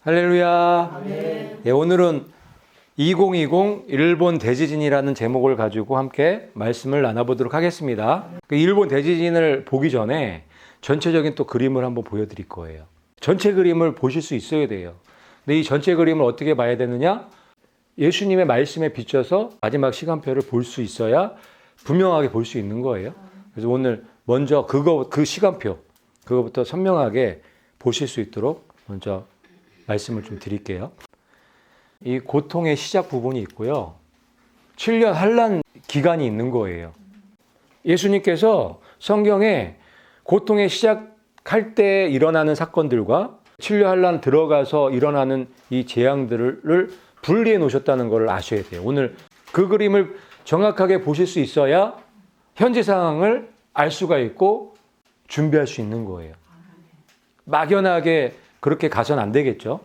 할렐루야. 아멘. 예, 오늘은 2020 일본 대지진이라는 제목을 가지고 함께 말씀을 나눠보도록 하겠습니다. 그 일본 대지진을 보기 전에 전체적인 또 그림을 한번 보여드릴 거예요. 전체 그림을 보실 수 있어야 돼요. 근데 이 전체 그림을 어떻게 봐야 되느냐? 예수님의 말씀에 비춰서 마지막 시간표를 볼 수 있어야 분명하게 볼 수 있는 거예요. 그래서 오늘 먼저 그 시간표, 그거부터 선명하게 보실 수 있도록 먼저 말씀을 좀 드릴게요. 이 고통의 시작 부분이 있고요. 7년 환난 기간이 있는 거예요. 예수님께서 성경에 고통의 시작할 때 일어나는 사건들과 7년 환난 들어가서 일어나는 이 재앙들을 분리해 놓으셨다는 걸 아셔야 돼요. 오늘 그 그림을 정확하게 보실 수 있어야 현재 상황을 알 수가 있고 준비할 수 있는 거예요. 막연하게 그렇게 가서는 안 되겠죠.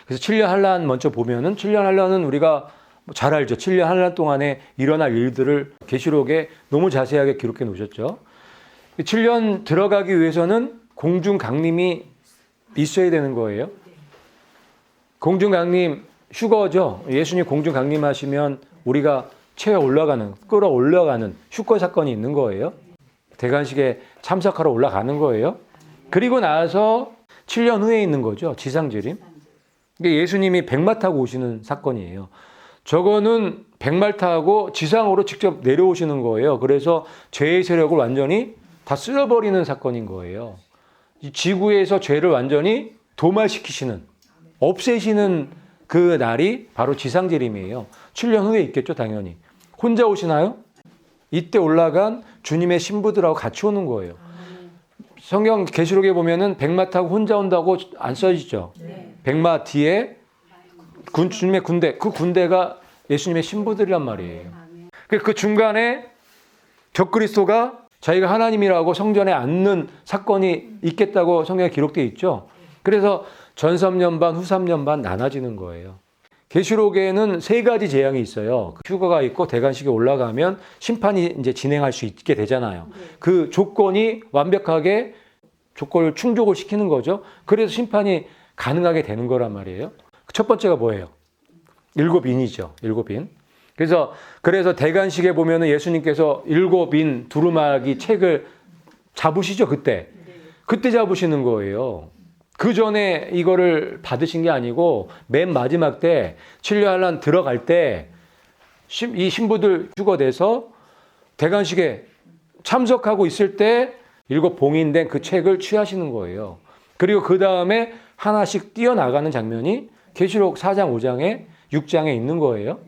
그래서 7년 환난 먼저 보면은 7년 환난은 우리가 잘 알죠. 7년 환난 동안에 일어날 일들을 계시록에 너무 자세하게 기록해 놓으셨죠. 7년 들어가기 위해서는 공중 강림이 있어야 되는 거예요. 공중 강림 휴거죠. 예수님 공중 강림하시면 우리가 끌어올라가는 휴거 사건이 있는 거예요. 대관식에 참석하러 올라가는 거예요. 그리고 나서 7년 후에 있는 거죠. 지상재림. 이게 예수님이 백마 타고 오시는 사건이에요. 저거는 백마 타고 지상으로 직접 내려오시는 거예요. 그래서 죄의 세력을 완전히 다 쓸어버리는 사건인 거예요. 이 지구에서 죄를 완전히 도말시키시는, 없애시는 그 날이 바로 지상재림이에요. 7년 후에 있겠죠, 당연히. 혼자 오시나요? 이때 올라간 주님의 신부들하고 같이 오는 거예요. 성경 계시록에 보면은 백마 타고 혼자 온다고 안 써지죠. 네. 백마 뒤에 주님의 군대, 그 군대가 예수님의 신부들이란 말이에요. 그 중간에 적그리스도가 자기가 하나님이라고 성전에 앉는 사건이 있겠다고 성경에 기록되어 있죠. 그래서 전 3년 반, 후 3년 반 나눠지는 거예요. 계시록에는 3가지 재앙이 있어요. 휴거가 있고 대관식에 올라가면 심판이 이제 진행할 수 있게 되잖아요. 그 조건이 완벽하게 조건을 충족을 시키는 거죠. 그래서 심판이 가능하게 되는 거란 말이에요. 첫 번째가 뭐예요? 7인이죠. 7인. 그래서 대관식에 보면은 예수님께서 7인 두루마기 책을 잡으시죠, 그때. 그때 잡으시는 거예요. 그 전에 이거를 받으신 게 아니고 맨 마지막 때 7년 환난 들어갈 때 이 신부들 휴거돼서 대관식에 참석하고 있을 때 7 봉인된 그 책을 취하시는 거예요. 그리고 그 다음에 하나씩 뛰어나가는 장면이 계시록 4장, 5장에 6장에 있는 거예요.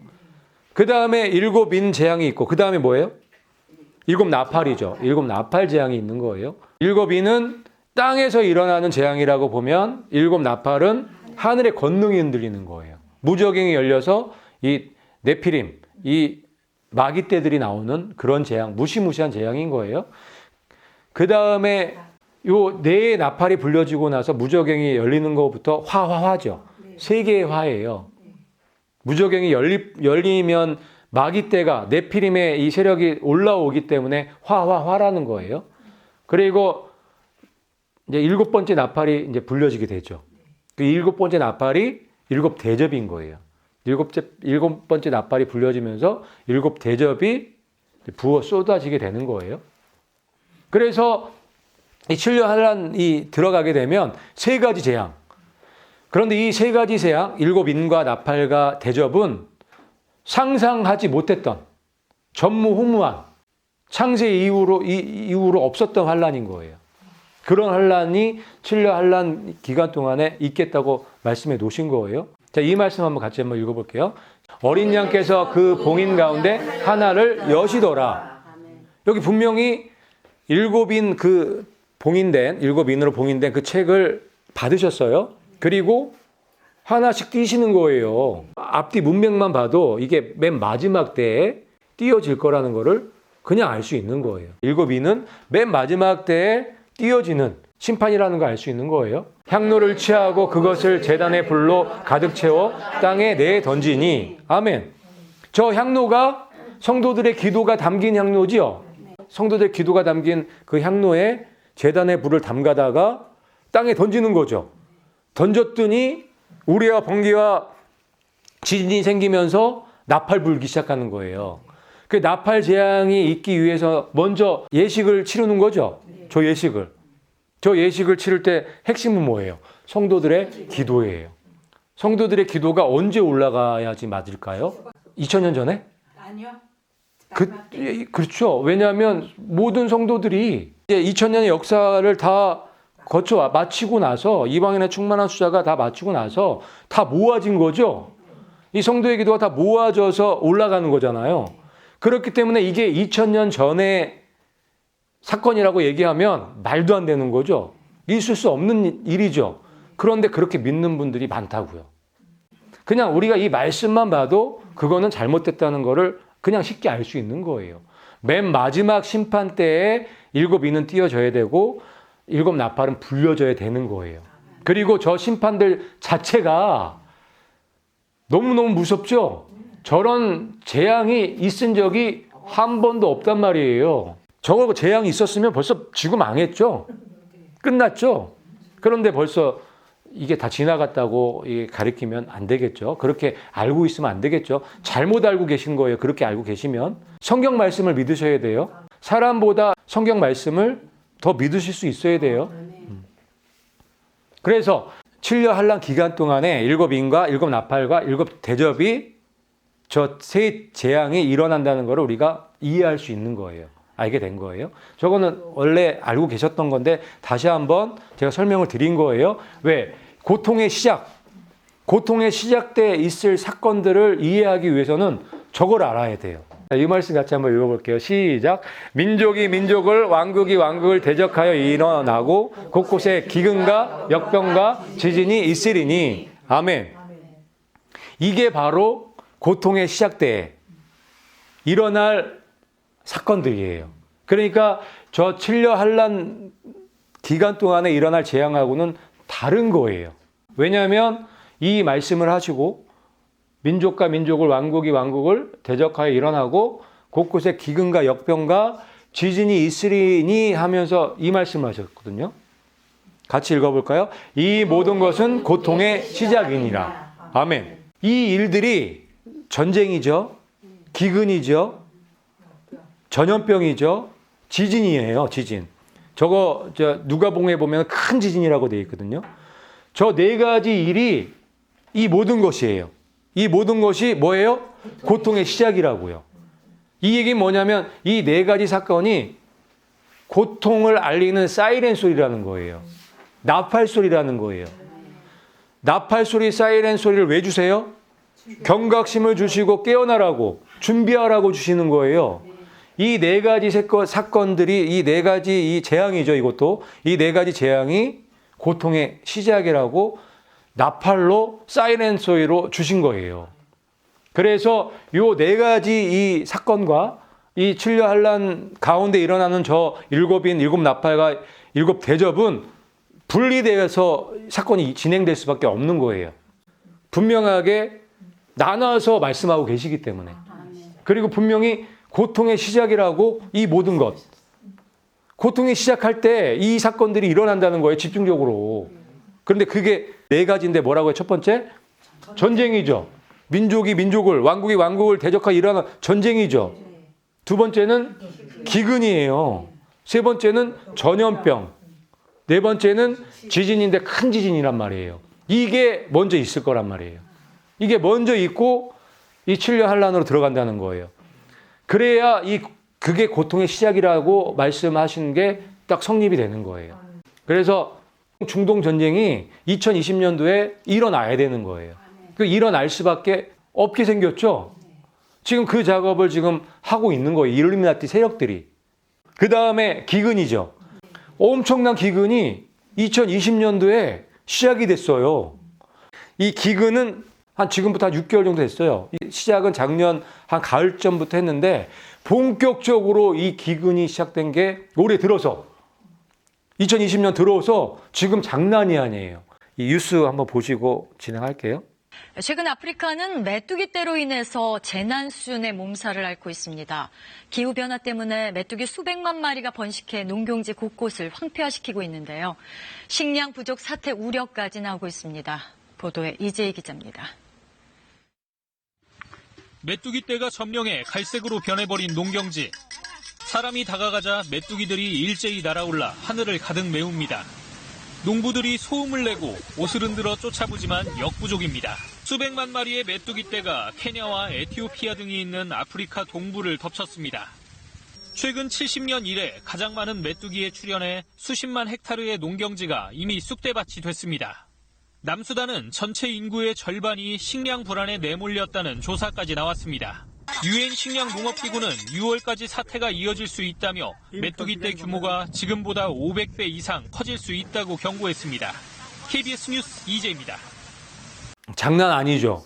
그 다음에 7인 재앙이 있고 그 다음에 뭐예요? 7 나팔이죠. 7 나팔 재앙이 있는 거예요. 7인은 땅에서 일어나는 재앙이라고 보면 7 나팔은 하늘의 권능이 흔들리는 거예요. 무저갱이 열려서 이 네피림, 이 마귀떼들이 나오는 그런 재앙, 무시무시한 재앙인 거예요. 그 다음에 요 4 나팔이 불려지고 나서 무저갱이 열리는 것부터 화죠. 3개의 화예요. 무저갱이 열리면 마귀떼가 네피림의 이 세력이 올라오기 때문에 화라는 거예요. 그리고 이제 7번째 나팔이 이제 불려지게 되죠. 그 7번째 나팔이 7 대접인 거예요. 7번째 나팔이 불려지면서 7 대접이 부어 쏟아지게 되는 거예요. 그래서 이 7년 환난이 들어가게 되면 3가지 재앙. 그런데 이 3가지 재앙, 7인과 나팔과 대접은 상상하지 못했던 전무후무한 창세 이후로 없었던 환난인 거예요. 그런 환난이 7년 환난 기간 동안에 있겠다고 말씀해 놓으신 거예요. 자, 이 말씀 같이 한번 읽어볼게요. 어린 양께서 그 봉인 가운데 하나를 여시더라. 여기 분명히 7인 그 봉인된, 7인으로 봉인된 그 책을 받으셨어요. 그리고 하나씩 띄시는 거예요. 앞뒤 문맥만 봐도 이게 맨 마지막 때에 띄어질 거라는 거를 그냥 알 수 있는 거예요. 7인은 맨 마지막 때에 띄어지는 심판이라는 걸 알 수 있는 거예요. 향로를 취하고 그것을 제단의 불로 가득 채워 땅에 내던지니. 아멘. 저 향로가 성도들의 기도가 담긴 향로지요. 성도들의 기도가 담긴 그 향로에 제단의 불을 담가다가 땅에 던지는 거죠. 던졌더니 우레와 번개와 지진이 생기면서 나팔 불기 시작하는 거예요. 그 나팔 재앙이 있기 위해서 먼저 예식을 치르는 거죠. 저 예식을 치를 때 핵심은 뭐예요? 성도들의 기도예요. 성도들의 기도가 언제 올라가야지 맞을까요? 2000년 전에? 아니요. 그렇죠. 왜냐하면 모든 성도들이 이제 2000년의 역사를 다 거쳐 마치고 나서 이방인의 충만한 수자가 다 마치고 나서 다 모아진 거죠. 이 성도의 기도가 다 모아져서 올라가는 거잖아요. 그렇기 때문에 이게 2000년 전의 사건이라고 얘기하면 말도 안 되는 거죠. 있을 수 없는 일이죠. 그런데 그렇게 믿는 분들이 많다고요. 그냥 우리가 이 말씀만 봐도 그거는 잘못됐다는 거를 그냥 쉽게 알 수 있는 거예요. 맨 마지막 심판 때에 7인은 띄어져야 되고 7 나팔은 불려져야 되는 거예요. 그리고 저 심판들 자체가 너무너무 무섭죠? 저런 재앙이 있은 적이 한 번도 없단 말이에요. 저거 재앙이 있었으면 벌써 지구 망했죠? 끝났죠? 그런데 벌써 이게 다 지나갔다고 가리키면 안 되겠죠? 그렇게 알고 있으면 안 되겠죠? 잘못 알고 계신 거예요. 그렇게 알고 계시면. 성경 말씀을 믿으셔야 돼요. 사람보다 성경 말씀을 더 믿으실 수 있어야 돼요. 그래서 7년 한란 기간 동안에 7인과 7 나팔과 7 대접이 저 세 재앙이 일어난다는 것을 우리가 이해할 수 있는 거예요. 알게 된 거예요. 저거는 원래 알고 계셨던 건데 다시 한번 제가 설명을 드린 거예요. 왜? 고통의 시작 때 있을 사건들을 이해하기 위해서는 저걸 알아야 돼요. 이 말씀 같이 한번 읽어볼게요. 시작. 민족이 민족을, 왕국이 왕국을 대적하여 일어나고 곳곳에 기근과 역병과 지진이 있으리니. 아멘. 이게 바로 고통의 시작 때에 일어날 사건들이에요. 그러니까 저 7년 한란 기간 동안에 일어날 재앙하고는 다른 거예요. 왜냐하면 이 말씀을 하시고 민족과 민족을 왕국이 왕국을 대적하여 일어나고 곳곳에 기근과 역병과 지진이 있으리니 하면서 이 말씀을 하셨거든요. 같이 읽어볼까요? 이 모든 것은 고통의 시작이니라. 아멘. 이 일들이 전쟁이죠. 기근이죠. 전염병이죠. 지진이에요. 지진. 저거 누가복음에 보면 큰 지진이라고 되어 있거든요. 저 네 가지 일이 이 모든 것이에요. 이 모든 것이 뭐예요? 고통의 시작이라고요. 이 얘기는 뭐냐면 이 네 가지 사건이 고통을 알리는 사이렌 소리라는 거예요. 나팔 소리라는 거예요. 나팔 소리, 사이렌 소리를 왜 주세요? 경각심을 주시고 깨어나라고, 준비하라고 주시는 거예요. 이 네 가지 사건들이, 이 네 가지 이 재앙이죠, 이것도. 이 네 가지 재앙이 고통의 시작이라고 나팔로, 사이렌 소리로 주신 거예요. 그래서 요 네 가지 이 사건과 이 7년 한란 가운데 일어나는 저 7인, 7 나팔과 7 대접은 분리되어서 사건이 진행될 수밖에 없는 거예요. 분명하게 나눠서 말씀하고 계시기 때문에. 그리고 분명히 고통의 시작이라고 이 모든 것. 고통이 시작할 때 이 사건들이 일어난다는 거예요. 집중적으로. 그런데 그게 네 가지인데 뭐라고 해요? 첫 번째? 전쟁이죠. 민족이 민족을, 왕국이 왕국을 대적하여 일어나는 전쟁이죠. 두 번째는 기근이에요. 세 번째는 전염병. 네 번째는 지진인데 큰 지진이란 말이에요. 이게 먼저 있을 거란 말이에요. 이게 먼저 있고 이 7년 한란으로 들어간다는 거예요. 그래야 그게 고통의 시작이라고 말씀하신 게 딱 성립이 되는 거예요. 그래서 중동 전쟁이 2020년도에 일어나야 되는 거예요. 그 일어날 수밖에 없게 생겼죠. 지금 그 작업을 지금 하고 있는 거예요. 일루미나티 세력들이. 그 다음에 기근이죠. 엄청난 기근이 2020년도에 시작이 됐어요. 이 기근은 지금부터 한 6개월 정도 됐어요. 시작은 작년 한 가을쯤부터 했는데 본격적으로 이 기근이 시작된 게 올해 들어서 2020년 들어서 지금 장난이 아니에요. 이 뉴스 한번 보시고 진행할게요. 최근 아프리카는 메뚜기떼로 인해서 재난 수준의 몸살을 앓고 있습니다. 기후변화 때문에 메뚜기 수백만 마리가 번식해 농경지 곳곳을 황폐화시키고 있는데요. 식량 부족 사태 우려까지 나오고 있습니다. 보도에 이재희 기자입니다. 메뚜기떼가 점령해 갈색으로 변해버린 농경지. 사람이 다가가자 메뚜기들이 일제히 날아올라 하늘을 가득 메웁니다. 농부들이 소음을 내고 옷을 흔들어 쫓아보지만 역부족입니다. 수백만 마리의 메뚜기떼가 케냐와 에티오피아 등이 있는 아프리카 동부를 덮쳤습니다. 최근 70년 이래 가장 많은 메뚜기에 출현해 수십만 헥타르의 농경지가 이미 쑥대밭이 됐습니다. 남수단은 전체 인구의 절반이 식량 불안에 내몰렸다는 조사까지 나왔습니다. 유엔 식량농업기구는 6월까지 사태가 이어질 수 있다며 메뚜기떼 규모가 지금보다 500배 이상 커질 수 있다고 경고했습니다. KBS 뉴스 이재입니다. 장난 아니죠.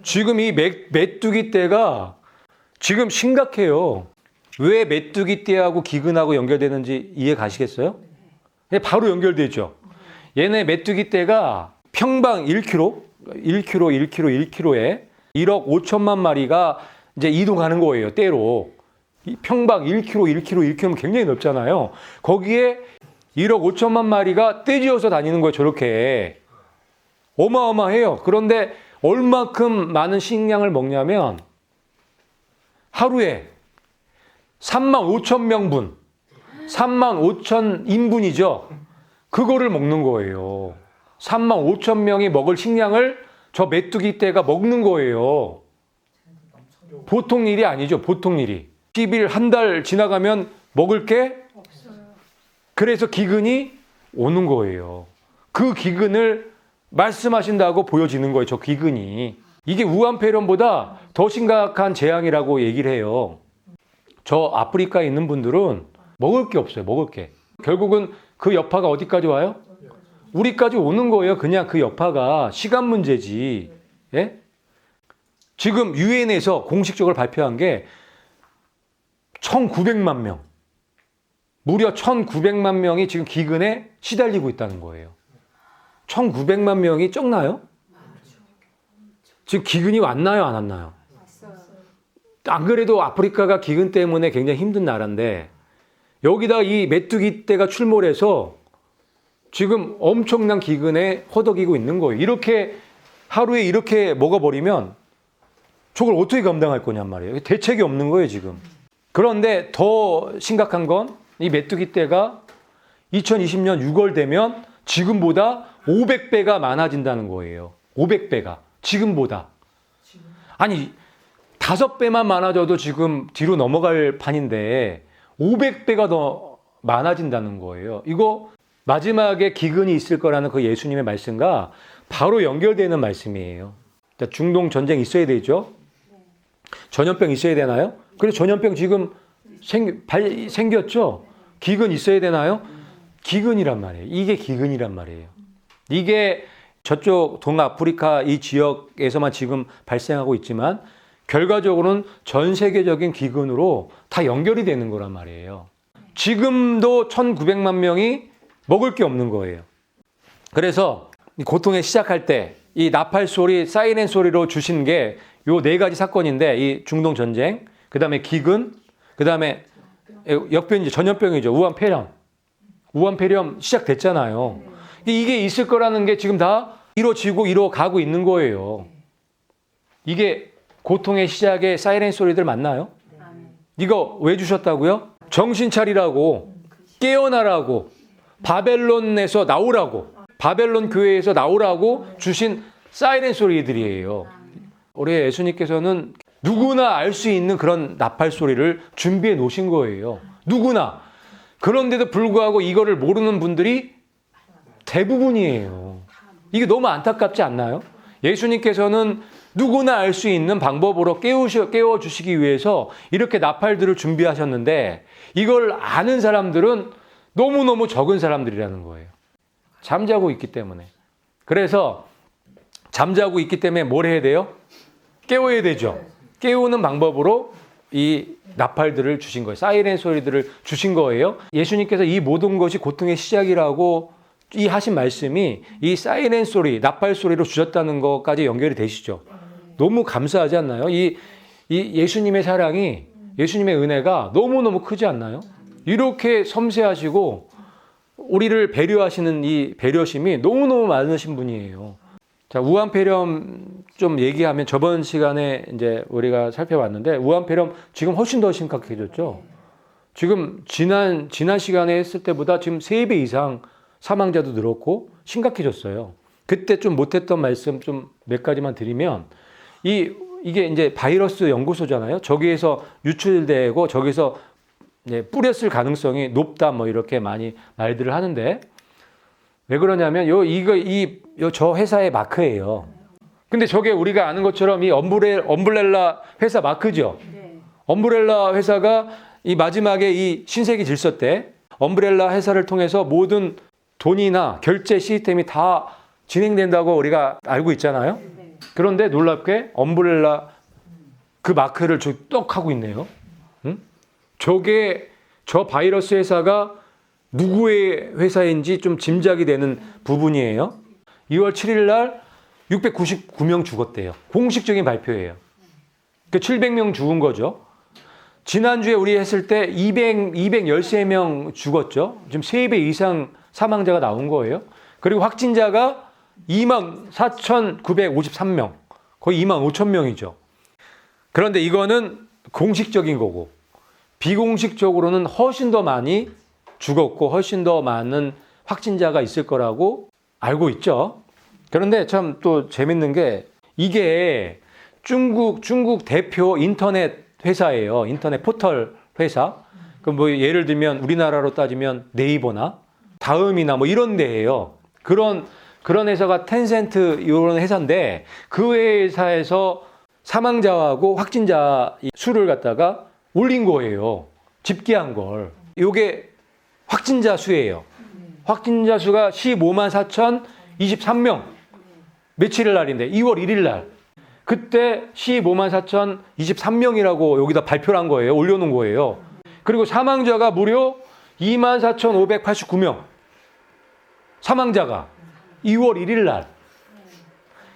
지금 이 메뚜기떼가 지금 심각해요. 왜 메뚜기떼하고 기근하고 연결되는지 이해 가시겠어요? 바로 연결되죠. 얘네 메뚜기떼가 평방 1km에 1억 5천만 마리가 이제 이동하는 거예요, 때로. 평방 1km면 굉장히 넓잖아요. 거기에 1억 5천만 마리가 떼지어서 다니는 거예요, 저렇게. 어마어마해요. 그런데 얼마큼 많은 식량을 먹냐면 하루에 3만 5천 명분, 3만 5천 인분이죠. 그거를 먹는 거예요. 3만 5천 명이 먹을 식량을 저 메뚜기떼가 먹는 거예요. 보통 일이 아니죠. 보통 일이. 10일, 한 달 지나가면 먹을 게 없어요. 그래서 기근이 오는 거예요. 그 기근을 말씀하신다고 보여지는 거예요. 저 기근이. 이게 우한폐렴보다 더 심각한 재앙이라고 얘기를 해요. 저 아프리카에 있는 분들은 먹을 게 없어요. 먹을 게. 결국은 그 여파가 어디까지 와요? 우리까지 오는 거예요. 그냥 그 여파가 시간 문제지. 예? 지금 유엔에서 공식적으로 발표한 게 1,900만 명. 무려 1,900만 명이 지금 기근에 시달리고 있다는 거예요. 1,900만 명이 적나요? 지금 기근이 왔나요? 안 왔나요? 안 그래도 아프리카가 기근 때문에 굉장히 힘든 나라인데 여기다 이 메뚜기떼가 출몰해서 지금 엄청난 기근에 허덕이고 있는 거예요. 이렇게 하루에 이렇게 먹어버리면 저걸 어떻게 감당할 거냔 말이에요. 대책이 없는 거예요, 지금. 그런데 더 심각한 건 이 메뚜기떼가 2020년 6월 되면 지금보다 500배가 많아진다는 거예요. 500배가. 지금보다. 아니, 5배만 많아져도 지금 뒤로 넘어갈 판인데 500배가 더 많아진다는 거예요. 이거 마지막에 기근이 있을 거라는 그 예수님의 말씀과 바로 연결되는 말씀이에요. 중동 전쟁 있어야 되죠? 전염병 있어야 되나요? 그래서 전염병 지금 생겼죠? 기근 있어야 되나요? 기근이란 말이에요. 이게 기근이란 말이에요. 이게 저쪽 동아프리카 이 지역에서만 지금 발생하고 있지만 결과적으로는 전 세계적인 기근으로 다 연결이 되는 거란 말이에요. 지금도 1,900만 명이 먹을 게 없는 거예요. 그래서 고통에 시작할 때 이 나팔 소리, 사이렌 소리로 주신 게 요 4가지 사건인데 이 중동 전쟁, 그 다음에 기근, 그 다음에 역변이죠. 전염병이죠. 우한폐렴 시작됐잖아요. 이게 있을 거라는 게 지금 다 이루어지고 이루어가고 있는 거예요. 이게 고통의 시작에 사이렌 소리들 맞나요? 이거 왜 주셨다고요? 정신 차리라고, 깨어나라고, 바벨론에서 나오라고, 바벨론 교회에서 나오라고 주신 사이렌 소리들이에요. 우리 예수님께서는 누구나 알 수 있는 그런 나팔 소리를 준비해 놓으신 거예요. 누구나. 그런데도 불구하고 이거를 모르는 분들이 대부분이에요. 이게 너무 안타깝지 않나요? 예수님께서는 누구나 알 수 있는 방법으로 깨워주시기 위해서 이렇게 나팔들을 준비하셨는데 이걸 아는 사람들은 너무너무 적은 사람들이라는 거예요. 잠자고 있기 때문에. 그래서 잠자고 있기 때문에 뭘 해야 돼요? 깨워야 되죠. 깨우는 방법으로 이 나팔들을 주신 거예요. 사이렌 소리들을 주신 거예요. 예수님께서 이 모든 것이 고통의 시작이라고 이 하신 말씀이 이 사이렌 소리, 나팔 소리로 주셨다는 것까지 연결이 되시죠. 너무 감사하지 않나요? 이 예수님의 사랑이, 예수님의 은혜가 너무너무 크지 않나요? 이렇게 섬세하시고 우리를 배려하시는 이 배려심이 너무너무 많으신 분이에요. 자, 우한폐렴 좀 얘기하면 저번 시간에 이제 우리가 살펴봤는데 우한폐렴 지금 훨씬 더 심각해졌죠. 지금 지난 시간에 했을 때보다 지금 3배 이상 사망자도 늘었고 심각해졌어요. 그때 좀 못했던 말씀 좀 몇 가지만 드리면 이게 이제 바이러스 연구소잖아요. 저기에서 유출되고 저기서 이제 뿌렸을 가능성이 높다 뭐 이렇게 많이 말들을 하는데 왜 그러냐면 저 회사의 마크예요. 근데 저게 우리가 아는 것처럼 이 엄브렐라 회사 마크죠. 엄브렐라 회사가 이 마지막에 이 신세기 질서 때 엄브렐라 회사를 통해서 모든 돈이나 결제 시스템이 다 진행된다고 우리가 알고 있잖아요. 그런데 놀랍게 엄브렐라 그 마크를 떡 하고 있네요. 응? 저게 저 바이러스 회사가 누구의 회사인지 좀 짐작이 되는 부분이에요. 2월 7일 날 699명 죽었대요. 공식적인 발표예요. 그 700명 죽은 거죠. 지난주에 우리 했을 때 213명 죽었죠. 지금 3배 이상 사망자가 나온 거예요. 그리고 확진자가 24,953명, 거의 25,000명이죠. 그런데 이거는 공식적인 거고 비공식적으로는 훨씬 더 많이 죽었고 훨씬 더 많은 확진자가 있을 거라고 알고 있죠. 그런데 참 또 재밌는 게 이게 중국 대표 인터넷 회사예요. 인터넷 포털 회사. 그 뭐 예를 들면 우리나라로 따지면 네이버나 다음이나 뭐 이런 데예요. 그런 회사가 텐센트 이런 회사인데 그 회사에서 사망자하고 확진자 수를 갖다가 올린 거예요. 집계한 걸. 이게 확진자 수예요. 확진자 수가 15만 4,023명. 며칠일 날인데 2월 1일 날. 그때 15만 4,023명이라고 여기다 발표를 한 거예요. 올려놓은 거예요. 그리고 사망자가 무려 24,589명. 사망자가 2월 1일 날.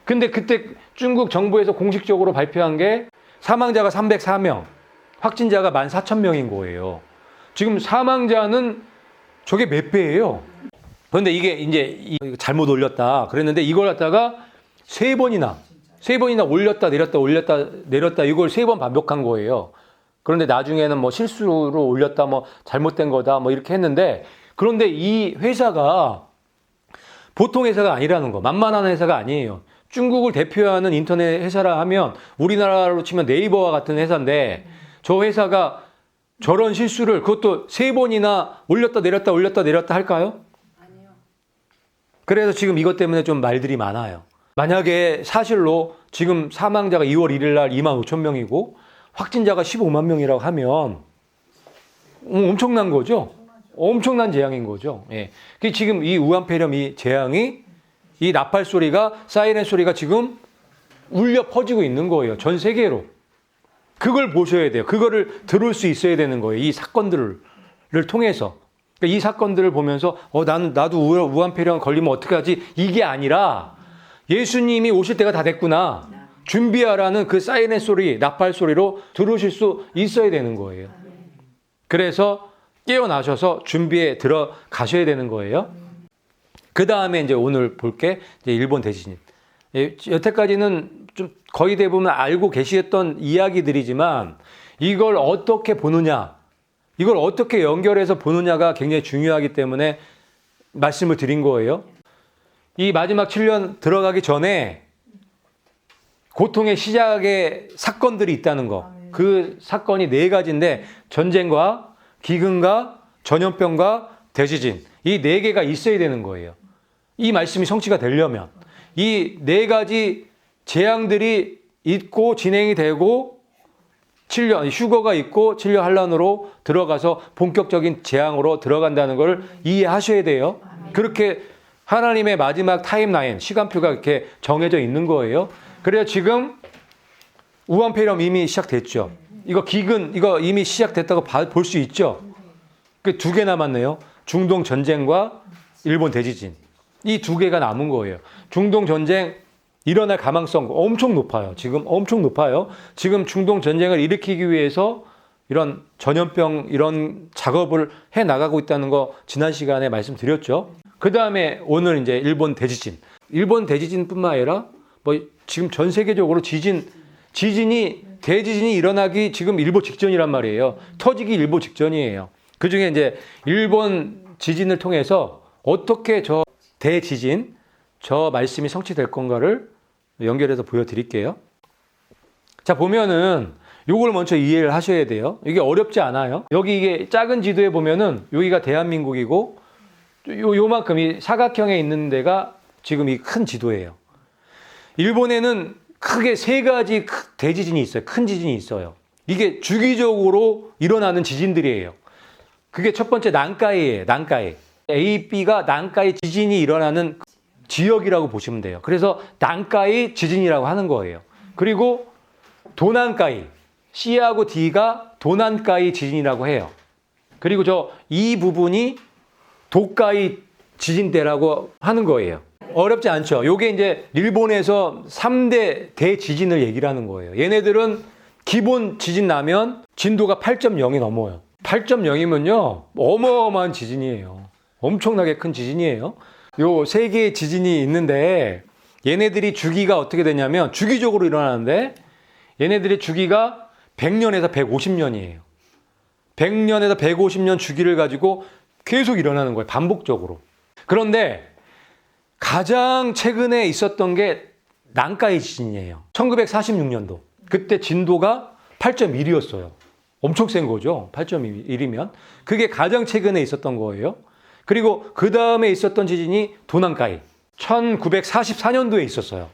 근데 그때 중국 정부에서 공식적으로 발표한 게 사망자가 304명, 확진자가 14,000명인 거예요. 지금 사망자는 저게 몇 배예요? 그런데 이게 이제 잘못 올렸다 그랬는데 이걸 갖다가 세 번이나 올렸다 내렸다 이걸 3번 반복한 거예요. 그런데 나중에는 뭐 실수로 올렸다 뭐 잘못된 거다 뭐 이렇게 했는데 그런데 이 회사가 보통 회사가 아니라는 거, 만만한 회사가 아니에요. 중국을 대표하는 인터넷 회사라 하면 우리나라로 치면 네이버와 같은 회사인데 저 회사가 저런 실수를 그것도 3번이나 올렸다 내렸다 할까요? 아니요. 그래서 지금 이것 때문에 좀 말들이 많아요. 만약에 사실로 지금 사망자가 2월 1일 날 25,000명이고 확진자가 15만 명이라고 하면 엄청난 거죠. 엄청난 재앙인 거죠. 예. 지금 이 우한폐렴 이 재앙이 이 나팔 소리가 사이렌 소리가 지금 울려 퍼지고 있는 거예요. 전 세계로. 그걸 보셔야 돼요. 그거를 들을 수 있어야 되는 거예요. 이 사건들을 통해서. 그러니까 이 사건들을 보면서 나도 우한폐렴 걸리면 어떻게 하지? 이게 아니라 예수님이 오실 때가 다 됐구나. 준비하라는 그 사이렌 소리, 나팔 소리로 들으실 수 있어야 되는 거예요. 그래서 깨어나셔서 준비에 들어가셔야 되는 거예요. 그 다음에 이제 오늘 볼 게 일본 대지진. 여태까지는 좀 거의 대부분 알고 계시던 이야기들이지만 이걸 어떻게 보느냐, 이걸 어떻게 연결해서 보느냐가 굉장히 중요하기 때문에 말씀을 드린 거예요. 이 마지막 7년 들어가기 전에 고통의 시작의 사건들이 있다는 거. 그 사건이 4가지인데 전쟁과 기근과 전염병과 대지진. 이 4개가 있어야 되는 거예요. 이 말씀이 성취가 되려면. 이 4가지 재앙들이 있고 진행이 되고 7년 휴거가 있고 7년 환란으로 들어가서 본격적인 재앙으로 들어간다는 걸 이해하셔야 돼요. 그렇게 하나님의 마지막 타임라인, 시간표가 이렇게 정해져 있는 거예요. 그래서 지금 우한폐렴 이미 시작됐죠. 이거 기근, 이거 이미 시작됐다고 볼 수 있죠. 그 2개 남았네요. 중동 전쟁과 일본 대지진. 이 두 개가 남은 거예요. 중동 전쟁 일어날 가망성 엄청 높아요. 지금 엄청 높아요. 지금 중동 전쟁을 일으키기 위해서 이런 전염병 이런 작업을 해 나가고 있다는 거 지난 시간에 말씀드렸죠. 그 다음에 오늘 이제 일본 대지진. 일본 대지진뿐만 아니라 뭐 지금 전 세계적으로 대지진이 일어나기 지금 일보 직전이란 말이에요. 터지기 일보 직전이에요. 그 중에 이제 일본 지진을 통해서 어떻게 저 대지진, 저 말씀이 성취될 건가를 연결해서 보여드릴게요. 자, 보면은 요걸 먼저 이해를 하셔야 돼요. 이게 어렵지 않아요. 여기 이게 작은 지도에 보면은 여기가 대한민국이고 요만큼이 사각형에 있는 데가 지금 이 큰 지도예요. 일본에는 크게 세 가지 대지진이 있어요. 큰 지진이 있어요. 이게 주기적으로 일어나는 지진들이에요. 그게 첫 번째 난카이예요. 난카이. A, B가 난카이 지진이 일어나는 지역이라고 보시면 돼요. 그래서 난카이 지진이라고 하는 거예요. 그리고 도난카이, C하고 D가 도난카이 지진이라고 해요. 그리고 이 부분이 도카이 지진대라고 하는 거예요. 어렵지 않죠? 요게 이제 일본에서 3대 대지진을 얘기를 하는 거예요. 얘네들은 기본 지진 나면 진도가 8.0이 넘어요. 8.0이면요 어마어마한 지진이에요. 엄청나게 큰 지진이에요. 요 세 개의 지진이 있는데 얘네들이 주기가 어떻게 되냐면 주기적으로 일어나는데 얘네들의 주기가 100년에서 150년이에요. 100년에서 150년 주기를 가지고 계속 일어나는 거예요. 반복적으로. 그런데 가장 최근에 있었던 게 난카이 지진이에요. 1946년도. 그때 진도가 8.1이었어요. 엄청 센 거죠. 8.1이면. 그게 가장 최근에 있었던 거예요. 그리고 그 다음에 있었던 지진이 도난카이. 1944년도에 있었어요.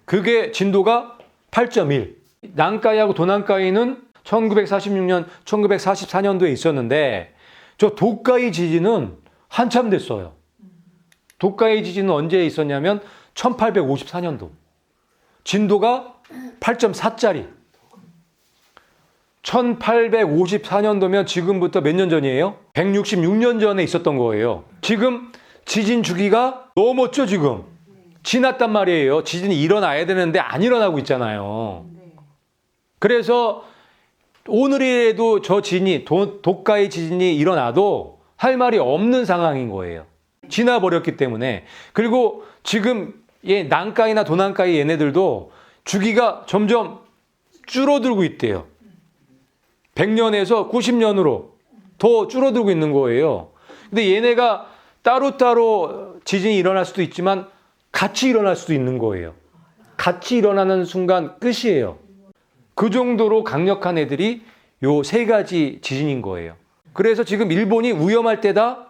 그게 진도가 8.1. 난카이하고 도난카이는 1946년, 1944년도에 있었는데 저 도카이 지진은 한참 됐어요. 도카이 지진은 언제 있었냐면 1854년도. 진도가 8.4짜리. 1854년도면 지금부터 몇 년 전이에요? 166년 전에 있었던 거예요. 지금 지진 주기가 넘었죠, 지금. 지났단 말이에요. 지진이 일어나야 되는데 안 일어나고 있잖아요. 그래서 오늘이라도 저 지진이, 도카이 지진이 일어나도 할 말이 없는 상황인 거예요. 지나버렸기 때문에. 그리고 지금 난카이나 도난카이 얘네들도 주기가 점점 줄어들고 있대요. 100년에서 90년으로 더 줄어들고 있는 거예요. 근데 얘네가 따로따로 지진이 일어날 수도 있지만 같이 일어날 수도 있는 거예요. 같이 일어나는 순간 끝이에요. 그 정도로 강력한 애들이 요 세 가지 지진인 거예요. 그래서 지금 일본이 위험할 때다?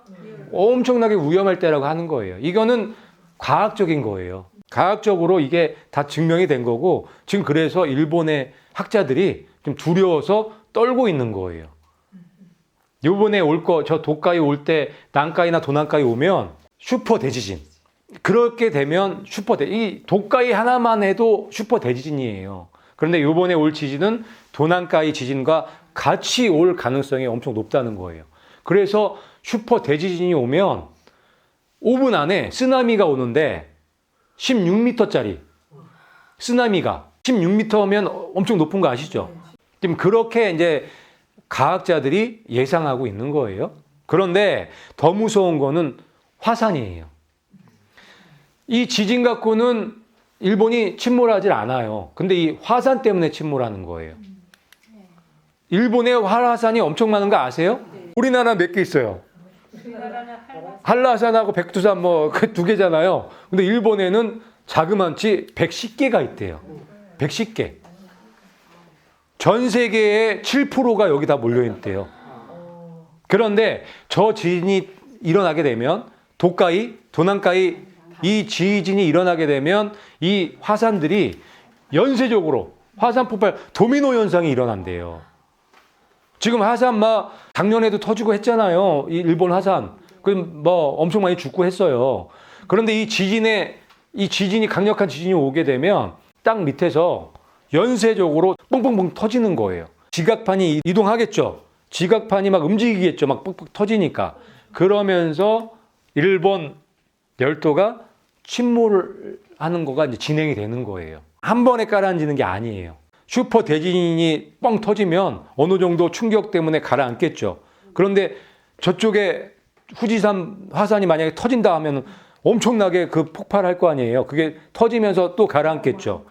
엄청나게 위험할 때라고 하는 거예요. 이거는 과학적인 거예요. 과학적으로 이게 다 증명이 된 거고 지금 그래서 일본의 학자들이 좀 두려워서 떨고 있는 거예요. 요번에 저 도카이 올 때 난카이나 도난카이 오면 슈퍼 대지진. 그렇게 되면 이 도카이 하나만 해도 슈퍼 대지진이에요. 그런데 요번에 올 지진은 도난카이 지진과 같이 올 가능성이 엄청 높다는 거예요. 그래서 슈퍼 대지진이 오면 5분 안에 쓰나미가 오는데 16m짜리 쓰나미가 16m면 엄청 높은 거 아시죠? 지금 그렇게 이제 과학자들이 예상하고 있는 거예요. 그런데 더 무서운 거는 화산이에요. 이 지진 갖고는 일본이 침몰하지 않아요. 근데 이 화산 때문에 침몰하는 거예요. 일본에 활화산이 엄청 많은 거 아세요? 우리나라 몇 개 있어요? 한라산하고 백두산 그 두 개잖아요. 근데 일본에는 자그만치 110개가 있대요. 110개. 전 세계의 7%가 여기 다 몰려있대요. 그런데 저 지진이 일어나게 되면 도카이, 도난카이 이 지진이 일어나게 되면 이 화산들이 연쇄적으로 화산 폭발 도미노 현상이 일어난대요. 지금 화산 작년에도 터지고 했잖아요. 이 일본 화산. 엄청 많이 죽고 했어요. 그런데 이 지진이 강력한 지진이 오게 되면 땅 밑에서 연쇄적으로 뻥뻥뻥 터지는 거예요. 지각판이 이동하겠죠. 지각판이 막 움직이겠죠. 막 뻑뻑 터지니까. 그러면서 일본 열도가 침몰하는 거가 이제 진행이 되는 거예요. 한 번에 가라앉는 게 아니에요. 슈퍼 대지진이 뻥 터지면 어느 정도 충격 때문에 가라앉겠죠. 그런데 저쪽에 후지산 화산이 만약에 터진다 하면 엄청나게 그 폭발할 거 아니에요. 그게 터지면서 또 가라앉겠죠.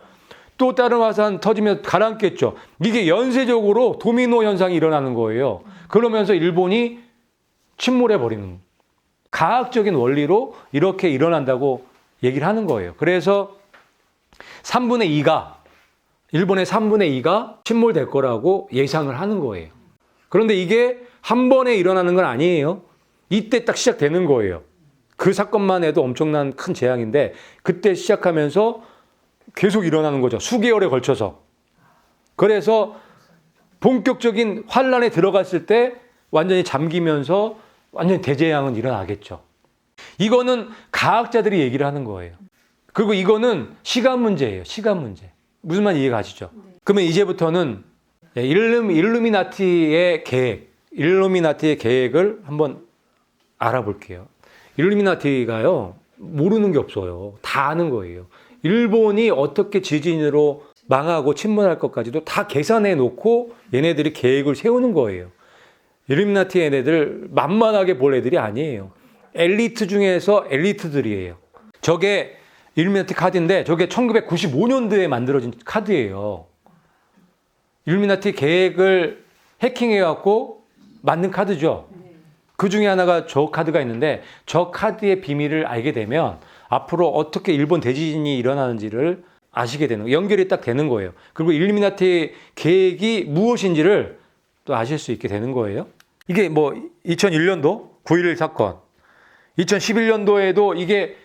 또 다른 화산 터지면 가라앉겠죠. 이게 연쇄적으로 도미노 현상이 일어나는 거예요. 그러면서 일본이 침몰해 버리는, 과학적인 원리로 이렇게 일어난다고 얘기를 하는 거예요. 그래서 3분의 2가, 일본의 3분의 2가 침몰될 거라고 예상을 하는 거예요. 그런데 이게 한 번에 일어나는 건 아니에요. 이때 딱 시작되는 거예요. 그 사건만 해도 엄청난 큰 재앙인데 그때 시작하면서 계속 일어나는 거죠. 수개월에 걸쳐서. 그래서 본격적인 환란에 들어갔을 때 완전히 잠기면서 완전히 대재앙은 일어나겠죠. 이거는 과학자들이 얘기를 하는 거예요. 그리고 이거는 시간 문제예요. 시간 문제. 무슨 말 이해가 가시죠? 그러면 이제부터는 일루미나티의 계획을 한번 알아볼게요. 일루미나티가요, 모르는 게 없어요. 다 아는 거예요. 일본이 어떻게 지진으로 망하고 침몰할 것까지도 다 계산해 놓고 얘네들이 계획을 세우는 거예요. 일루미나티 얘네들 만만하게 볼 애들이 아니에요. 엘리트 중에서 엘리트들이에요. 저게 일루미나티 카드인데 저게 1995년도에 만들어진 카드예요. 일루미나티 계획을 해킹해갖고 만든 카드죠. 그 중에 하나가 저 카드가 있는데 저 카드의 비밀을 알게 되면 앞으로 어떻게 일본 대지진이 일어나는지를 아시게 되는 거예요. 연결이 딱 되는 거예요. 그리고 일루미나티 계획이 무엇인지를 또 아실 수 있게 되는 거예요. 이게 뭐 2001년도 9.11 사건, 2011년도에도 이게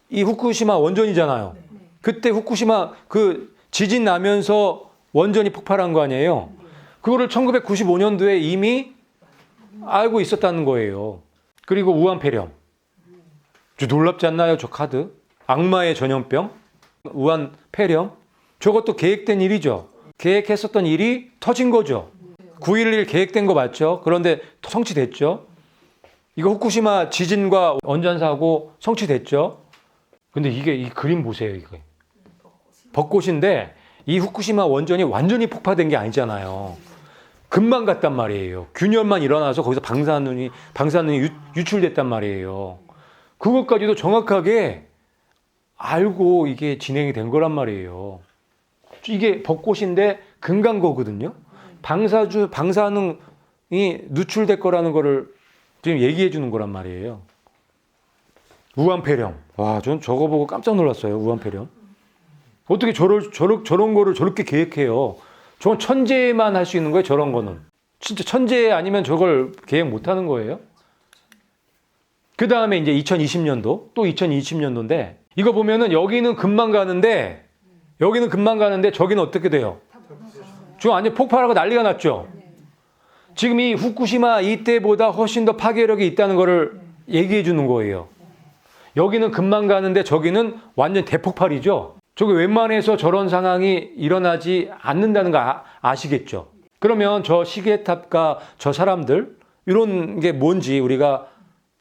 이 후쿠시마 원전이잖아요. 그때 후쿠시마 그 지진 나면서 원전이 폭발한 거 아니에요. 그거를 1995년도에 이미 알고 있었다는 거예요. 그리고 우한폐렴. 좀 놀랍지 않나요? 저 카드. 악마의 전염병. 우한폐렴. 저것도 계획된 일이죠. 계획했었던 일이 터진 거죠. 9.11 계획된 거 맞죠? 그런데 성취됐죠. 이거 후쿠시마 지진과 원전 사고 성취됐죠. 근데 이게 이 그림 보세요. 이거 벚꽃인데 이 후쿠시마 원전이 완전히 폭파된 게 아니잖아요. 금방 갔단 말이에요. 균열만 일어나서 거기서 방사능이 유출됐단 말이에요. 그것까지도 정확하게 알고 이게 진행이 된 거란 말이에요. 이게 벚꽃인데 금강거거든요. 방사능이 누출될 거라는 거를 지금 얘기해 주는 거란 말이에요. 우한폐렴. 와, 전 저거 보고 깜짝 놀랐어요. 우한폐렴. 어떻게 저런 거를 저렇게 계획해요. 저건 천재만 할 수 있는 거예요. 저런 거는. 진짜 천재 아니면 저걸 계획 못 하는 거예요. 그 다음에 이제 2020년도, 또 2020년도인데, 이거 보면은 여기는 금방 가는데, 저기는 어떻게 돼요? 지금 완전 폭발하고 난리가 났죠? 지금 이 후쿠시마 이때보다 훨씬 더 파괴력이 있다는 거를 얘기해 주는 거예요. 여기는 금방 가는데 저기는 완전 대폭발이죠? 저게 웬만해서 저런 상황이 일어나지 않는다는 거 아시겠죠? 그러면 저 시계탑과 저 사람들, 이런 게 뭔지 우리가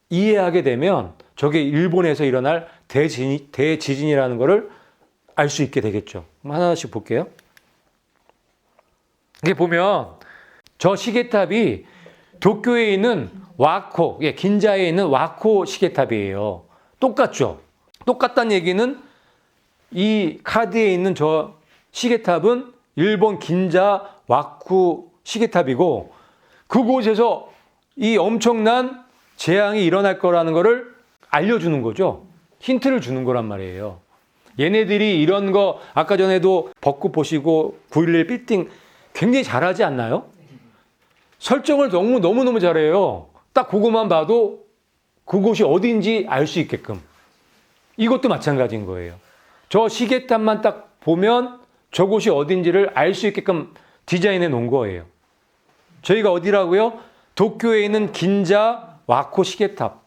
이해하게 되면 저게 일본에서 일어날 대지진이라는 거를 알 수 있게 되겠죠. 하나씩 볼게요. 이게 보면 저 시계탑이 도쿄에 있는 와코, 긴자에 있는 와코 시계탑이에요. 똑같죠? 똑같다는 얘기는 이 카드에 있는 저 시계탑은 일본 긴자 와쿠 시계탑이고 그곳에서 이 엄청난 재앙이 일어날 거라는 거를 알려주는 거죠. 힌트를 주는 거란 말이에요. 얘네들이 이런 거 아까 전에도 벚꽃 보시고 9.11 빌딩 굉장히 잘하지 않나요? 설정을 너무너무 잘해요. 딱 그거만 봐도 그곳이 어딘지 알 수 있게끔. 이것도 마찬가지인 거예요. 저 시계탑만 딱 보면 저곳이 어딘지를 알 수 있게끔 디자인해 놓은 거예요. 저희가 어디라고요? 도쿄에 있는 긴자 와코 시계탑.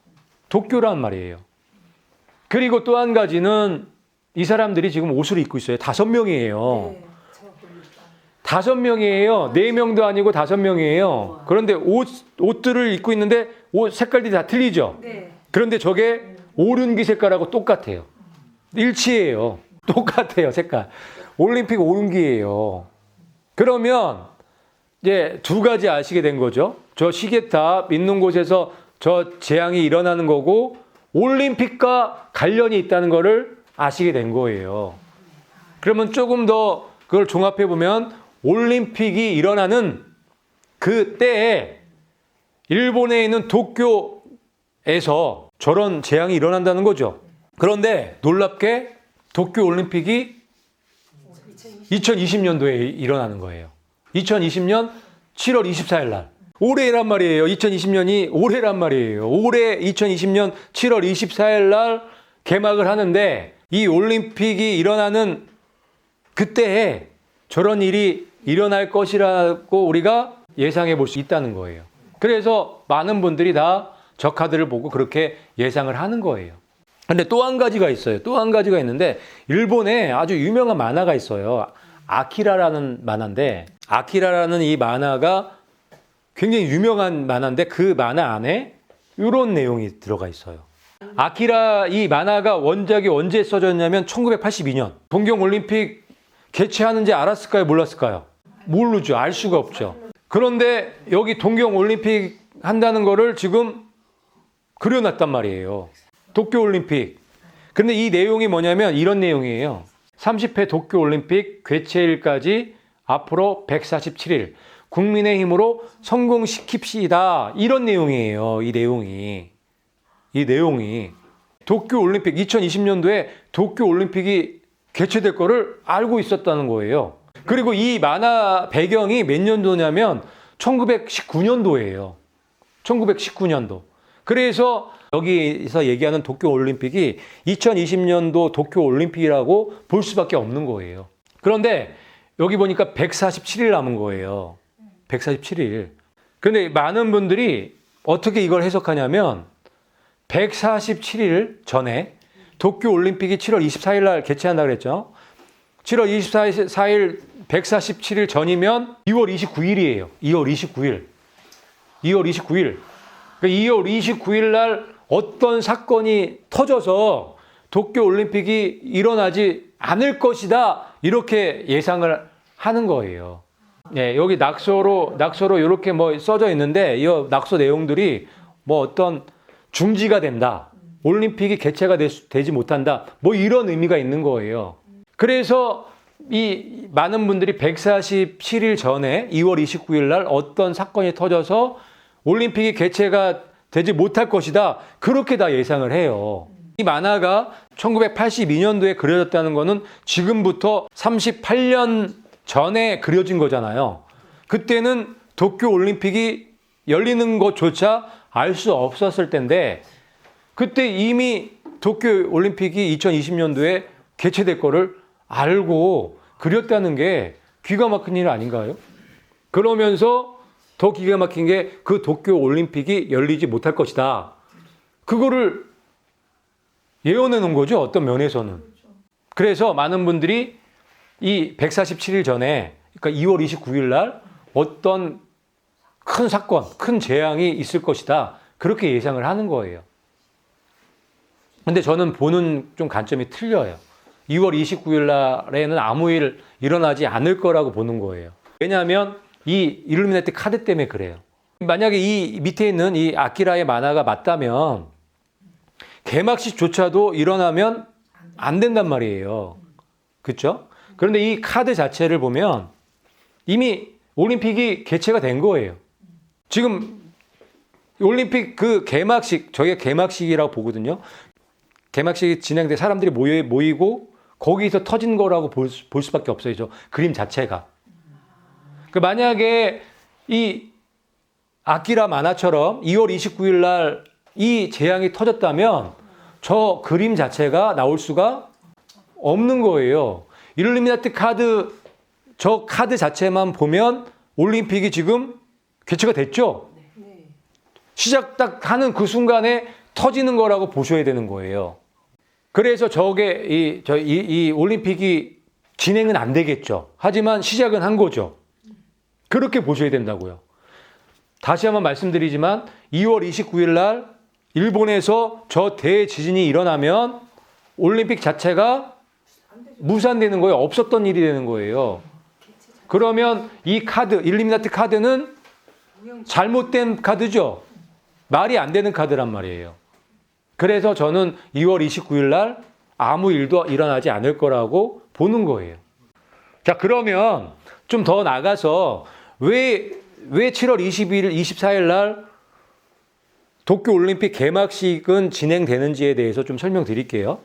도쿄란 말이에요. 그리고 또 한 가지는 이 사람들이 지금 옷을 입고 있어요. 5명이에요. 5명이에요. 4명도 아니고 5명이에요. 그런데 옷들을 입고 있는데 옷 색깔들이 다 틀리죠? 그런데 저게 오륜기 색깔하고 똑같아요. 일치해요. 똑같아요, 색깔. 올림픽 오륜기예요. 그러면 이제 두 가지 아시게 된 거죠. 저 시계탑 있는 곳에서 저 재앙이 일어나는 거고 올림픽과 관련이 있다는 거를 아시게 된 거예요. 그러면 조금 더 그걸 종합해 보면 올림픽이 일어나는 그 때에 일본에 있는 도쿄에서 저런 재앙이 일어난다는 거죠. 그런데 놀랍게 도쿄 올림픽이 2020년도에 일어나는 거예요. 2020년 7월 24일 날. 올해란 말이에요. 2020년이 올해란 말이에요. 올해 2020년 7월 24일 날 개막을 하는데 이 올림픽이 일어나는 그때에 저런 일이 일어날 것이라고 우리가 예상해 볼 수 있다는 거예요. 그래서 많은 분들이 다 저 카드를 보고 그렇게 예상을 하는 거예요. 근데 또 한 가지가 있어요. 또 한 가지가 있는데 일본에 아주 유명한 만화가 있어요. 아키라라는 만화인데 아키라라는 이 만화가 굉장히 유명한 만화인데 그 만화 안에 이런 내용이 들어가 있어요. 아키라 이 만화가 원작이 언제 써졌냐면 1982년 동경올림픽 개최하는지 알았을까요? 몰랐을까요? 모르죠. 알 수가 없죠. 그런데 여기 동경올림픽 한다는 거를 지금 그려놨단 말이에요. 도쿄올림픽. 근데 이 내용이 뭐냐면 이런 내용이에요. 30회 도쿄올림픽 개최일까지 앞으로 147일 국민의 힘으로 성공시킵시다. 이런 내용이에요. 이 내용이. 도쿄올림픽 2020년도에 도쿄올림픽이 개최될 거를 알고 있었다는 거예요. 그리고 이 만화 배경이 몇 년도냐면 1919년도예요. 1919년도. 그래서 여기서 얘기하는 도쿄올림픽이 2020년도 도쿄올림픽이라고 볼 수밖에 없는 거예요. 그런데 여기 보니까 147일 남은 거예요. 147일. 그런데 많은 분들이 어떻게 이걸 해석하냐면 147일 전에 도쿄올림픽이 7월 24일 날 개최한다고 그랬죠. 7월 24일 147일 전이면 2월 29일이에요. 2월 29일. 2월 29일. 그러니까 2월 29일 날 어떤 사건이 터져서 도쿄올림픽이 일어나지 않을 것이다. 이렇게 예상을 하는 거예요. 네, 여기 낙서로 이렇게 뭐 써져 있는데 이 낙서 내용들이 뭐 어떤 중지가 된다. 올림픽이 개최가 되지 못한다. 뭐 이런 의미가 있는 거예요. 그래서 이 많은 분들이 147일 전에 2월 29일 날 어떤 사건이 터져서 올림픽이 개최가 되지 못할 것이다. 그렇게 다 예상을 해요. 이 만화가 1982년도에 그려졌다는 거는 지금부터 38년 전에 그려진 거잖아요. 그때는 도쿄올림픽이 열리는 것조차 알 수 없었을 텐데 그때 이미 도쿄올림픽이 2020년도에 개최될 거를 알고 그렸다는 게 기가 막힌 일 아닌가요? 그러면서 더 기가 막힌 게 그 도쿄올림픽이 열리지 못할 것이다. 그거를 예언해 놓은 거죠. 어떤 면에서는. 그래서 많은 분들이 이 147일 전에 그러니까 2월 29일 날 어떤 큰 사건, 큰 재앙이 있을 것이다. 그렇게 예상을 하는 거예요. 근데 저는 보는 좀 관점이 틀려요. 2월 29일 날에는 아무 일 일어나지 않을 거라고 보는 거예요. 왜냐하면 이 일루미나티 카드 때문에 그래요. 만약에 이 밑에 있는 이 아키라의 만화가 맞다면 개막식조차도 일어나면 안 된단 말이에요. 그렇죠? 그런데 이 카드 자체를 보면 이미 올림픽이 개최가 된 거예요. 지금 올림픽 그 개막식, 저희가 개막식이라고 보거든요. 개막식이 진행돼 사람들이 모이고 거기서 터진 거라고 볼 수밖에 없어요. 저 그림 자체가. 그 만약에 이 아키라 만화처럼 2월 29일 날 이 재앙이 터졌다면 저 그림 자체가 나올 수가 없는 거예요. 일루미나티 카드, 저 카드 자체만 보면 올림픽이 지금 개최가 됐죠? 시작 딱 하는 그 순간에 터지는 거라고 보셔야 되는 거예요. 그래서 저게 이 올림픽이 진행은 안 되겠죠. 하지만 시작은 한 거죠. 그렇게 보셔야 된다고요. 다시 한번 말씀드리지만 2월 29일 날 일본에서 저 대지진이 일어나면 올림픽 자체가 무산되는 거예요. 없었던 일이 되는 거예요. 그러면 이 카드, 일루미나티 카드는 잘못된 카드죠. 말이 안 되는 카드란 말이에요. 그래서 저는 2월 29일 날 아무 일도 일어나지 않을 거라고 보는 거예요. 자, 그러면 좀 더 나가서 왜 7월 22일, 24일 날 도쿄올림픽 개막식은 진행되는지에 대해서 좀 설명드릴게요.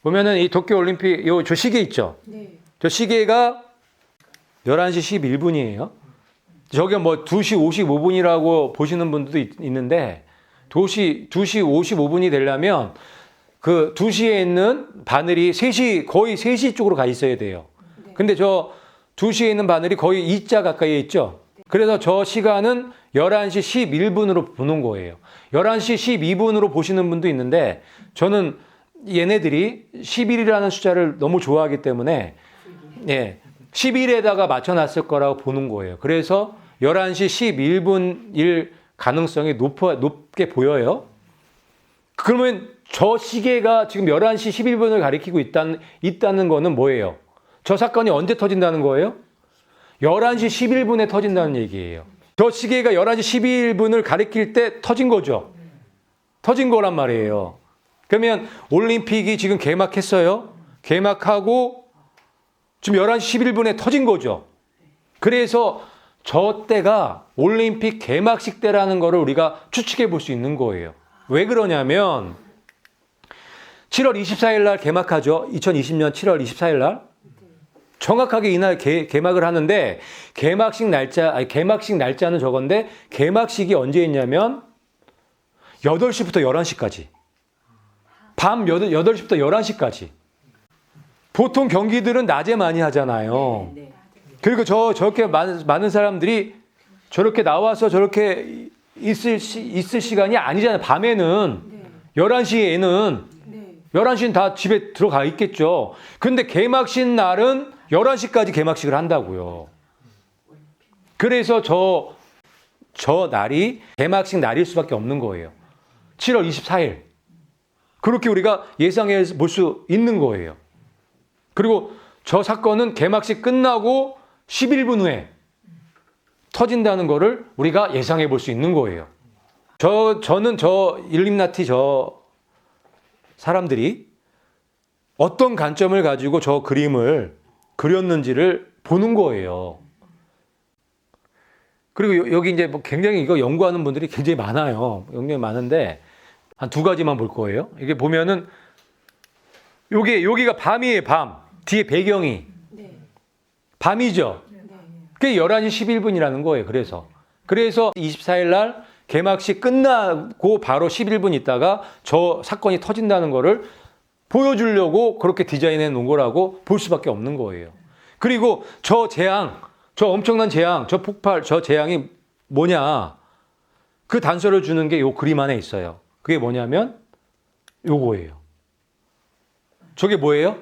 보면은 이 도쿄올림픽 저 시계 있죠? 네. 저 시계가 11시 11분이에요. 저게 뭐 2시 55분이라고 보시는 분들도 있는데 2시 55분이 되려면 그 2시에 있는 바늘이 거의 3시 쪽으로 가 있어야 돼요. 근데 저 2시에 있는 바늘이 거의 2자 가까이에 있죠. 그래서 저 시간은 11시 11분으로 보는 거예요. 11시 12분으로 보시는 분도 있는데 저는 얘네들이 11이라는 숫자를 너무 좋아하기 때문에 11에다가 맞춰놨을 거라고 보는 거예요. 그래서 11시 11분일 가능성이 높게 보여요. 그러면 저 시계가 지금 11시 11분을 가리키고 있다는 거는 뭐예요? 저 사건이 언제 터진다는 거예요? 11시 11분에 터진다는 얘기예요. 저 시계가 11시 11분을 가리킬 때 터진 거죠. 터진 거란 말이에요. 그러면 올림픽이 지금 개막했어요. 개막하고 지금 11시 11분에 터진 거죠. 그래서 저 때가 올림픽 개막식 때라는 거를 우리가 추측해 볼 수 있는 거예요. 왜 그러냐면 7월 24일 날 개막하죠. 2020년 7월 24일 날. 정확하게 이날 개막을 하는데 개막식 날짜는 저건데 개막식이 언제 있냐면 8시부터 11시까지. 밤 8시부터 11시까지. 보통 경기들은 낮에 많이 하잖아요. 네. 그리고 저렇게 많은 사람들이 저렇게 나와서 저렇게 있을 시간이 아니잖아요. 밤에는 11시에는 11시는 다 집에 들어가 있겠죠. 근데 개막식 날은 11시까지 개막식을 한다고요. 그래서 저 날이 개막식 날일 수밖에 없는 거예요. 7월 24일. 그렇게 우리가 예상해 볼 수 있는 거예요. 그리고 저 사건은 개막식 끝나고 11분 후에 터진다는 거를 우리가 예상해 볼 수 있는 거예요. 저는 저 일루미나티 저 사람들이 어떤 관점을 가지고 저 그림을 그렸는지를 보는 거예요. 그리고 여기 이제 뭐 굉장히 이거 연구하는 분들이 굉장히 많아요. 굉장히 많은데 한 2가지만 볼 거예요. 이게 보면은 여기가 밤이에요, 밤. 뒤에 배경이 밤이죠. 그게 11시 11분이라는 거예요. 그래서 24일 날 개막식 끝나고 바로 11분 있다가 저 사건이 터진다는 거를 보여주려고 그렇게 디자인해 놓은 거라고 볼 수밖에 없는 거예요. 그리고 저 엄청난 재앙, 저 폭발, 저 재앙이 뭐냐. 그 단서를 주는 게 요 그림 안에 있어요. 그게 뭐냐면 요거예요. 저게 뭐예요?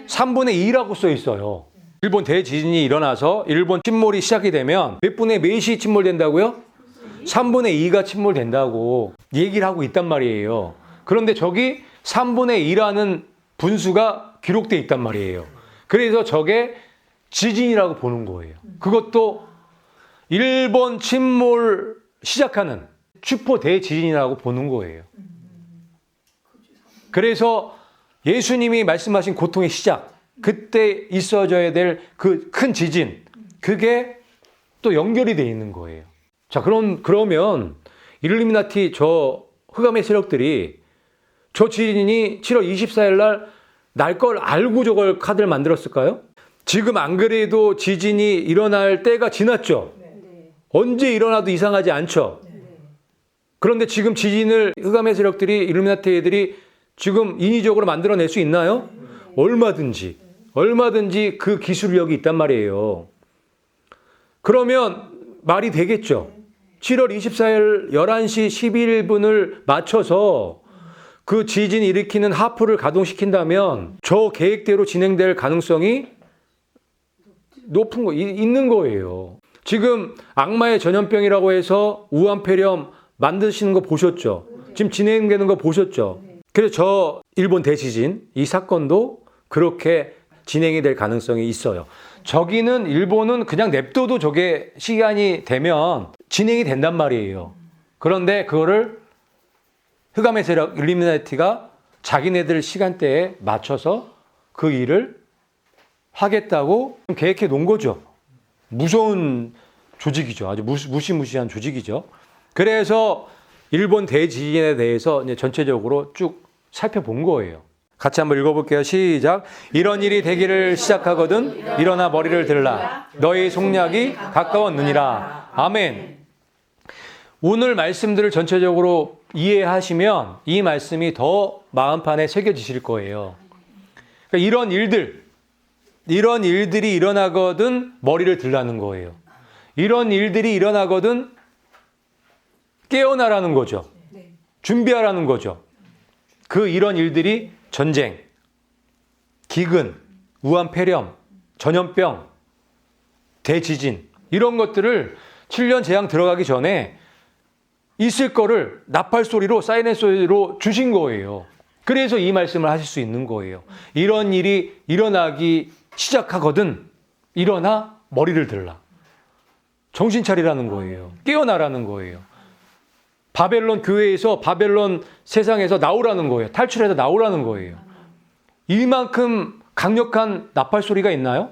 3분의 2라고 써 있어요. 일본 대지진이 일어나서 일본 침몰이 시작이 되면 몇 분의 몇이 침몰된다고요? 3분의 2가 침몰된다고 얘기를 하고 있단 말이에요. 그런데 저기 3분의 2라는 분수가 기록되어 있단 말이에요. 그래서 저게 지진이라고 보는 거예요. 그것도 일본 침몰 시작하는 슈퍼 대지진이라고 보는 거예요. 그래서 예수님이 말씀하신 고통의 시작, 그때 있어져야 될 그 큰 지진, 그게 또 연결이 돼 있는 거예요. 자, 그러면 일루미나티 저 흑암의 세력들이 저 지진이 7월 24일 날 걸 알고 저걸 카드를 만들었을까요? 지금 안 그래도 지진이 일어날 때가 지났죠. 언제 일어나도 이상하지 않죠. 그런데 지금 지진을 흑암의 세력들이 일루미나티 애들이 지금 인위적으로 만들어낼 수 있나요? 얼마든지 그 기술력이 있단 말이에요. 그러면 말이 되겠죠. 7월 24일 11시 11분을 맞춰서 그 지진 일으키는 하프를 가동시킨다면 저 계획대로 진행될 가능성이 있는 거예요. 지금 악마의 전염병이라고 해서 우한폐렴 만드시는 거 보셨죠? 지금 진행되는 거 보셨죠? 그래서 저 일본 대지진 이 사건도 그렇게 진행이 될 가능성이 있어요. 저기는 일본은 그냥 냅둬도 저게 시간이 되면 진행이 된단 말이에요. 그런데 그거를 흑암의 세력 일루미나티가 자기네들 시간대에 맞춰서 그 일을 하겠다고 계획해 놓은 거죠. 무서운 조직이죠. 아주 무시무시한 조직이죠. 그래서 일본 대지진에 대해서 이제 전체적으로 쭉 살펴본 거예요. 같이 한번 읽어볼게요. 시작. 이런 일이 되기를 시작하거든 일어나 머리를 들라. 너희 속량이 가까웠느니라. 아멘. 오늘 말씀들을 전체적으로 이해하시면 이 말씀이 더 마음판에 새겨지실 거예요. 그러니까 이런 일들이 일어나거든 머리를 들라는 거예요. 이런 일들이 일어나거든 깨어나라는 거죠. 준비하라는 거죠. 이런 일들이 전쟁, 기근, 우한폐렴, 전염병, 대지진 이런 것들을 7년 재앙 들어가기 전에 있을 거를 나팔 소리로 사이렌 소리로 주신 거예요. 그래서 이 말씀을 하실 수 있는 거예요. 이런 일이 일어나기 시작하거든 일어나 머리를 들라. 정신 차리라는 거예요. 깨어나라는 거예요. 바벨론 교회에서 바벨론 세상에서 나오라는 거예요. 탈출해서 나오라는 거예요. 이만큼 강력한 나팔 소리가 있나요?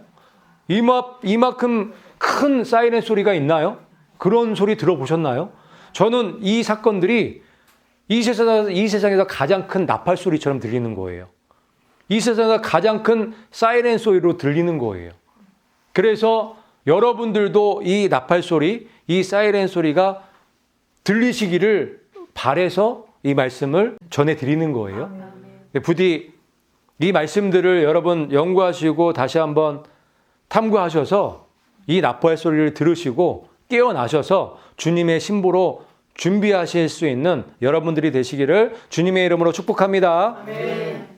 이만큼 큰 사이렌 소리가 있나요? 그런 소리 들어보셨나요? 저는 이 사건들이 이 세상에서 가장 큰 나팔 소리처럼 들리는 거예요. 이 세상에서 가장 큰 사이렌 소리로 들리는 거예요. 그래서 여러분들도 이 나팔 소리, 이 사이렌 소리가 들리시기를 바라서 이 말씀을 전해드리는 거예요. 부디 이 말씀들을 여러분 연구하시고 다시 한번 탐구하셔서 이 나팔 소리를 들으시고 깨어나셔서 주님의 신부로 준비하실 수 있는 여러분들이 되시기를 주님의 이름으로 축복합니다. 아멘.